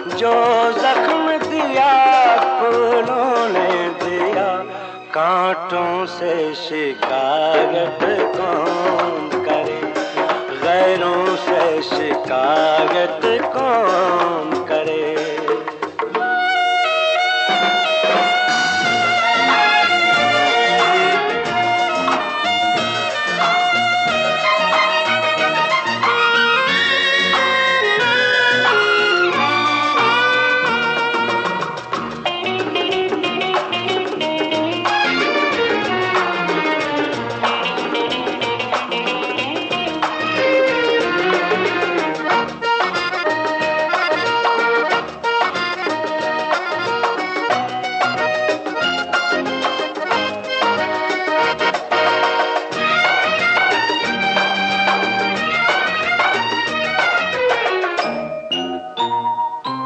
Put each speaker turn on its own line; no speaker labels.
जो जख्म दिया फूलों ने दिया, कांटों से शिकायत कौन करे, गैरों से शिकायत कौन